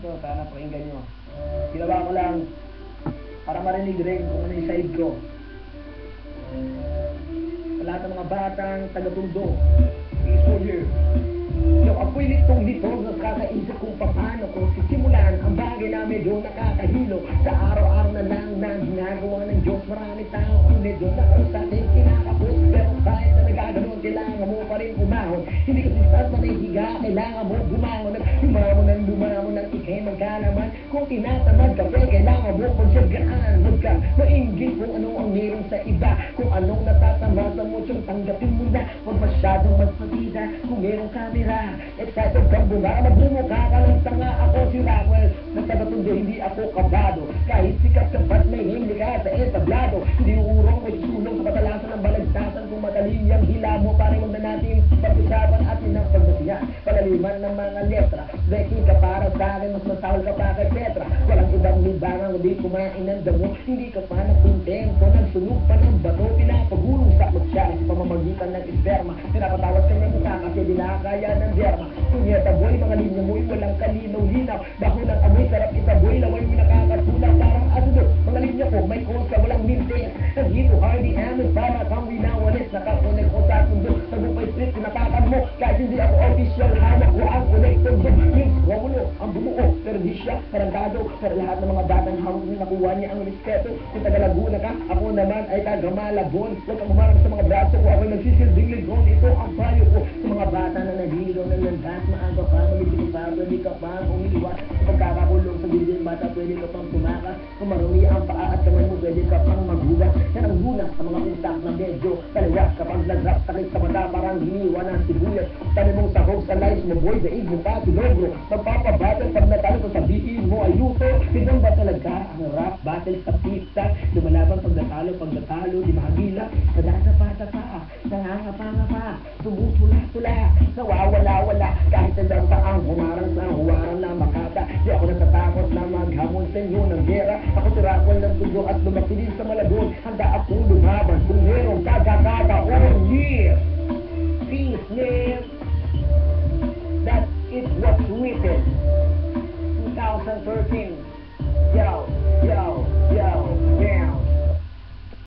to, sana pakinggan nyo. Ginawa ko lang para marinig rin kung ano yung side ko. Sa lahat ng mga batang taga-tundo, peaceful year. Yung apoy litong-litong na kakaisip kung paano ko sisimulan ang bagay na medyo nakakahilo. Sa araw-araw na lang na ginagawa ng Diyos, marami tao ang medyo na kung sa atin kinakapos. Pero kahit na nagaganon, kailangan mo pa rin umahon. Hindi ka sistas na nahihiga, kailangan mo bumangon. At lumamon ng ikay magkalaman. Kung tinatamad ka, kailangan mo pagsagaan. Huwag ka mainggit kung ano ang meron sa iba. Kung anong natatamasa mo, siyang tanggapin mo na. Huwag masyadong magpatida kung merong camera. Excited kang bunga, magbumukha ka lang tanga. Ako si Rockwell, nagtagatundo, hindi ako kabado. Kahit sikat ka ba't may hindi ka sa etablado. Hindi urong, may sulong sa katalasan ng balagtasan. Kung matalim yung hila mo, pare huwag na natin pag-usapan atin ng pagdasiya. Palaliman ng mga letra, breaking ka para sa akin, mas masahol ka pa kay Petra. Walang ibang libangan, hindi kumain ng damo. Hindi ka pa nagkontento, nagsunog pa ng bato. Pinapagulong sa siya sa pamamagitan ng esperma. Pinapatawad ka ng mukha kasi di nakakaya ng derma. Kunyeta boy, mga linya mo'y walang kalinaw-linaw. Baho ng amoy, sarap itaboy, laway mo nakakatulak parang asudo. Mga linya ko, may kosa, walang mintes. Nandito hardy amin para kang winawalis. Nakakonek ko sa sundo, sa Bupay Street, pinatakan mo. Kahit hindi ako official, hawak ko ang connector doon. Means, Romulo, ang bumuo, pero di siya karantado. Pero lahat ng mga batang hawak niya, nakuha niya ang respeto. Kung taga-Laguna ka, ako naman ay taga-Malabon. Huwag kang umarang sa mga braso ko, ako'y nagsisilbing ligon. Ito ang payo ko sa mga bata na nahilo ng landas. Maaga pa, mamiti pa, pwede ka pa umiiwas. Sa pagkakakulong sa bibig bata, pwede ka pang tumakas. Kung marumi ang paa at kamay mo, pwede ka pang maghugas. Yan ang gulang sa mga utak na medyo kaliwas. Kapag nag-rap, sakit sa mata, parang hiniwa ng sibuyas. Tani mong sahog sa lies mo, boy, daig mo pa, silogro. Magpapabattle, pag natalo ko sabihin mo, ayuto. Tignan ba talaga ang rap battle sa pizza? Lumalaban pag natalo, di mahagila. Nadadapa-dapa, nangangapa-ngapa, tumutula-tula, nawawala-wala. Kahit na daw saang humarang na makata. Di ako natatakot na maghamon sa inyo ng gera. Ako tirakon ng tulo at lumaki din sa Malabon. Handa akong lumaban kung merong kagakataon. Yeah! Peace, man!